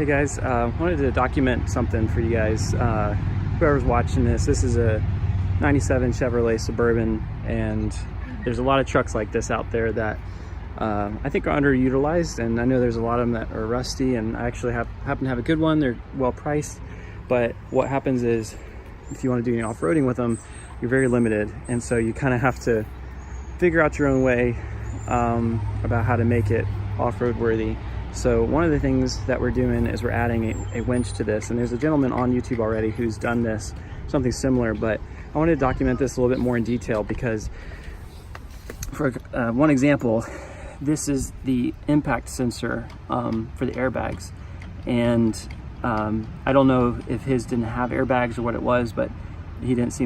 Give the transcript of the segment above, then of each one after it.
Hey guys, wanted to document something for you guys. Whoever's watching this is a 97 Chevrolet Suburban, and there's a lot of trucks like this out there that I think are underutilized, and I know there's a lot of them that are rusty, and I actually happen to have a good one. They're well priced, but what happens is if you want to do any off-roading with them, you're very limited, and so you kind of have to figure out your own way about how to make it off-road worthy. So one of the things that we're doing is we're adding a winch to this, and there's a gentleman on YouTube already who's done this, something similar, but I wanted to document this a little bit more in detail because for one example, this is the impact sensor for the airbags, and I don't know if his didn't have airbags or what it was, but he didn't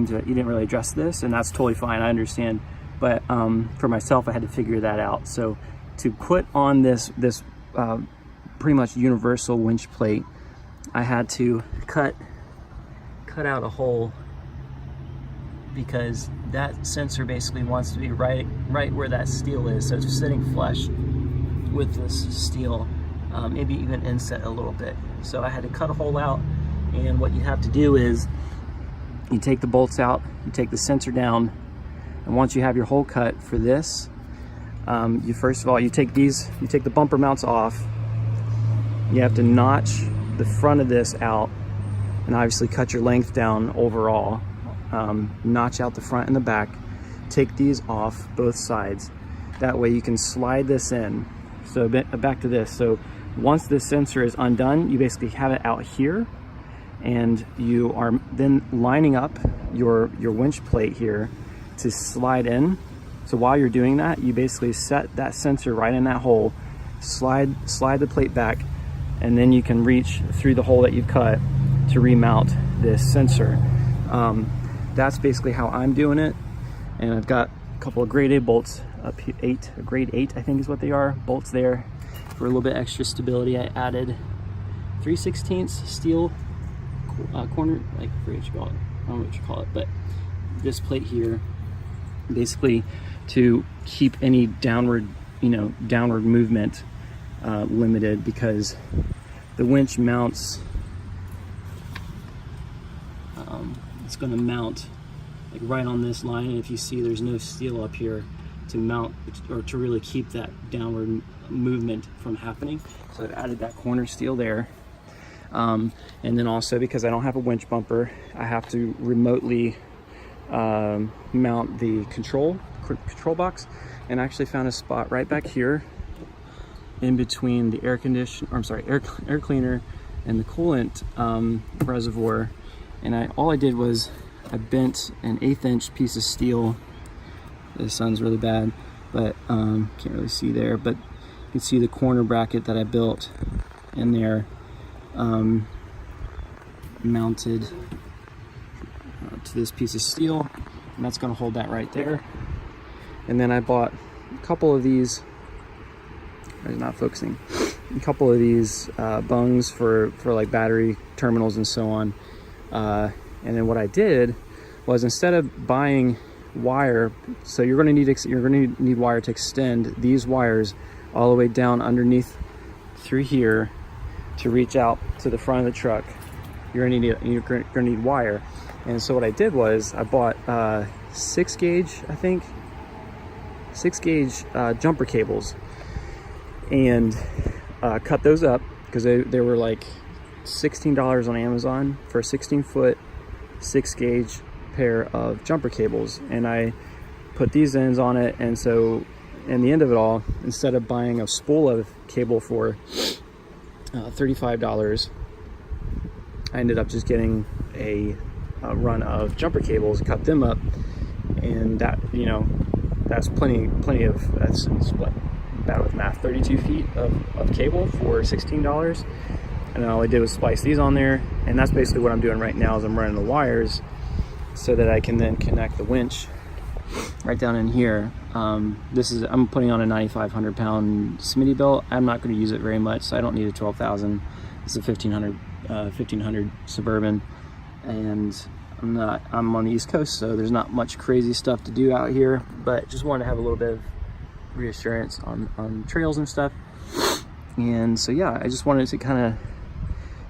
really address this, and that's totally fine, I understand. But for myself, I had to figure that out. So to put on this pretty much universal winch plate, I had to cut out a hole, because that sensor basically wants to be right where that steel is, so it's sitting flush with this steel, maybe even inset a little bit. So I had to cut a hole out, and what you have to do is you take the bolts out, you take the sensor down, and once you have your hole cut for this, you first of all, you take the bumper mounts off. You have to notch the front of this out, and obviously cut your length down overall. Notch out the front and the back. Take these off both sides. That way you can slide this in. So back to this. So once this sensor is undone, you basically have it out here, and you are then lining up your winch plate here to slide in. So while you're doing that, you basically set that sensor right in that hole, slide the plate back, and then you can reach through the hole that you've cut to remount this sensor. That's basically how I'm doing it. And I've got a couple of grade A bolts up here, grade 8 I think is what they are, bolts there for a little bit extra stability. I added 3/16 steel corner, like what you call it, I don't know what you call it, but this plate here, basically to keep any downward movement limited, because the winch mounts, it's going to mount like right on this line, and if you see, there's no steel up here to mount or to really keep that downward movement from happening. So I've added that corner steel there, and then also because I don't have a winch bumper, I have to remotely mount the control box, and I actually found a spot right back here in between the air cleaner and the coolant reservoir. And all I did was I bent an 1/8 inch piece of steel. The sun's really bad, but can't really see there, but you can see the corner bracket that I built in there, mounted to this piece of steel, and that's going to hold that right there. And then I bought a couple of these, not focusing, a couple of these bungs for like battery terminals and so on. And then what I did was, instead of buying wire, so you're going to need wire to extend these wires all the way down underneath through here to reach out to the front of the truck. You're going to need wire. And so what I did was I bought 6 gauge jumper cables, and cut those up, because they were like $16 on Amazon for a 16-foot 6 gauge pair of jumper cables. And I put these ends on it, and so in the end of it all, instead of buying a spool of cable for $35, I ended up just getting a run of jumper cables, cut them up, and that, that's plenty of, that's what, bad with math, 32 feet of cable for $16. And then all I did was splice these on there, and that's basically what I'm doing right now, is I'm running the wires so that I can then connect the winch right down in here. I'm putting on a 9,500 pound Smitty belt. I'm not going to use it very much, so I don't need a 12,000. It's a 1500 Suburban, and I'm on the East Coast, so there's not much crazy stuff to do out here, but just wanted to have a little bit of reassurance on trails and stuff. And so yeah, I just wanted to kind of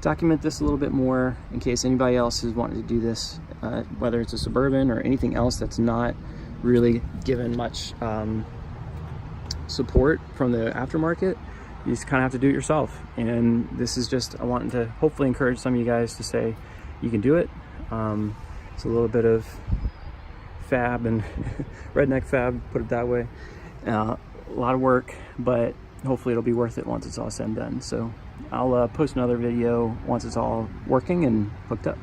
document this a little bit more in case anybody else is wanting to do this, whether it's a Suburban or anything else that's not really given much support from the aftermarket. You just kind of have to do it yourself. And this is just, I wanted to hopefully encourage some of you guys to say you can do it. It's a little bit of fab and redneck fab, put it that way. A lot of work, but hopefully it'll be worth it once it's all said and done. So I'll post another video once it's all working and hooked up.